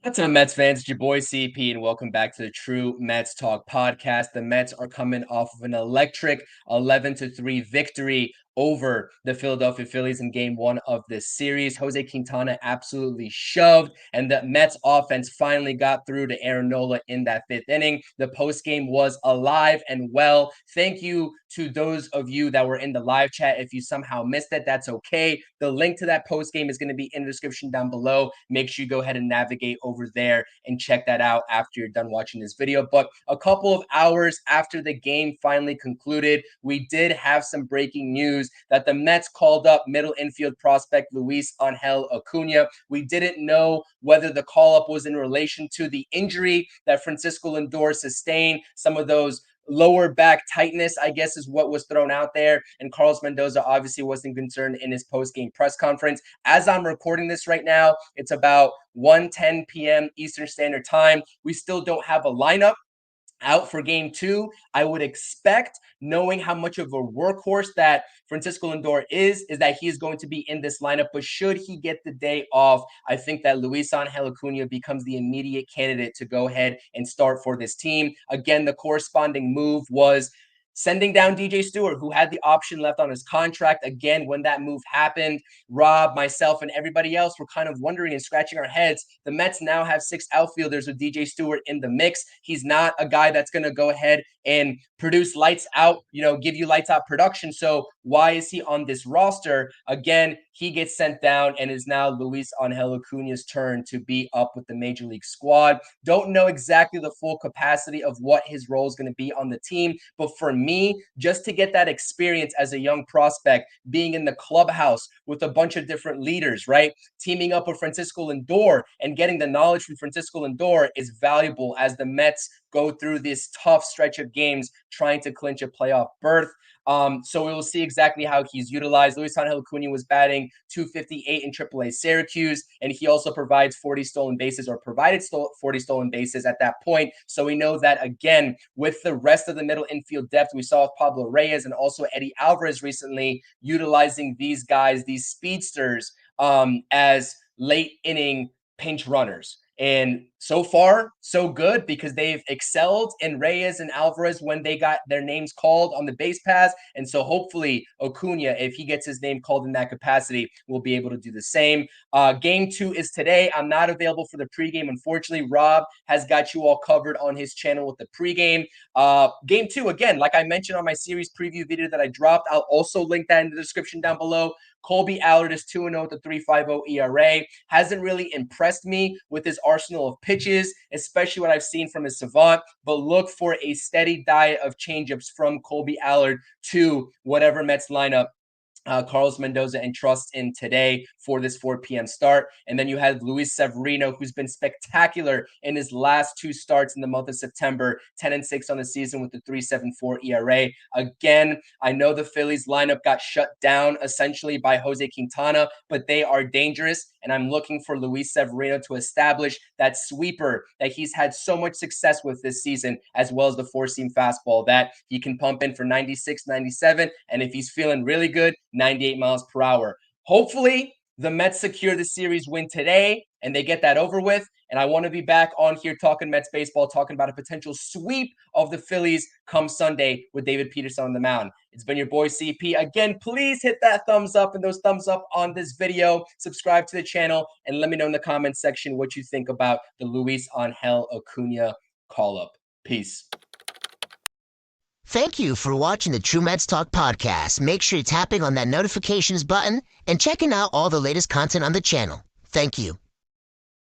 What's up, Mets fans? It's your boy CP, and welcome back to the True Mets Talk podcast. The Mets are coming off of an electric 11-3 victory over the Philadelphia Phillies in game one of this series. Jose Quintana absolutely shoved, and the Mets offense finally got through to Aaron Nola in that fifth inning. The post game was alive and well. Thank you to those of you that were in the live chat. If you somehow missed it, that's okay. The link to that post game is going to be in the description down below. Make sure you go ahead and navigate over there and check that out after you're done watching this video. But a couple of hours after the game finally concluded, we did have some breaking news that the Mets called up middle infield prospect Luisangel Acuna. We didn't know whether the call-up was in relation to the injury that Francisco Lindor sustained, some of those lower back tightness, I guess, is what was thrown out there. And Carlos Mendoza obviously wasn't concerned in his post-game press conference. As I'm recording this right now, it's about 1:10 p.m. Eastern Standard Time. We still don't have a lineup out for game two. I would expect, knowing how much of a workhorse that Francisco Lindor is that he is going to be in this lineup. But should he get the day off, I think that Luisangel Acuna becomes the immediate candidate to go ahead and start for this team. Again, the corresponding move was sending down DJ Stewart, who had the option left on his contract. Again, when that move happened, Rob, myself, and everybody else were kind of wondering and scratching our heads. The Mets now have 6 outfielders with DJ Stewart in the mix. He's not a guy that's going to go ahead and produce lights out, give you lights out production. So why is he on this roster? Again, he gets sent down and is now Luisangel Acuna's turn to be up with the Major League squad. Don't know exactly the full capacity of what his role is going to be on the team, but for me, just to get that experience as a young prospect, being in the clubhouse with a bunch of different leaders, right? Teaming up with Francisco Lindor and getting the knowledge from Francisco Lindor is valuable as the Mets go through this tough stretch of games trying to clinch a playoff berth. So we will see exactly how he's utilized. Luisangel Acuna was batting .258 in Triple-A Syracuse, and he also provides 40 stolen bases, or provided 40 stolen bases at that point. So we know that, again, with the rest of the middle infield depth, we saw with Pablo Reyes and also Eddie Alvarez recently, utilizing these guys, these speedsters, as late inning pinch runners. And so far, so good, because they've excelled in Reyes and Alvarez when they got their names called on the base pass. And so hopefully Acuna, if he gets his name called in that capacity, will be able to do the same. Game 2 is today. I'm not available for the pregame. Unfortunately, Rob has got you all covered on his channel with the pregame. Game 2, again, like I mentioned on my series preview video that I dropped, I'll also link that in the description down below. Colby Allard is 2-0 with a 3.50 ERA. Hasn't really impressed me with his arsenal of pitches, especially what I've seen from his savant, but look for a steady diet of changeups from Colby Allard to whatever Mets lineup Carlos Mendoza entrusts in today for this 4 p.m. start. And then you have Luis Severino, who's been spectacular in his last 2 starts in the month of September, 10-6 on the season with the 3.74 ERA. Again, I know the Phillies lineup got shut down essentially by Jose Quintana, but they are dangerous. And I'm looking for Luis Severino to establish that sweeper that he's had so much success with this season, as well as the 4-seam fastball that he can pump in for 96, 97. And if he's feeling really good, 98 miles per hour. Hopefully, the Mets secure the series win today and they get that over with. And I want to be back on here talking Mets baseball, talking about a potential sweep of the Phillies come Sunday with David Peterson on the mound. It's been your boy CP. Again, please hit that thumbs up and those thumbs up on this video. Subscribe to the channel and let me know in the comments section what you think about the Luisangel Acuna call-up. Peace. Thank you for watching the True Mets Talk podcast. Make sure you're tapping on that notifications button and checking out all the latest content on the channel. Thank you.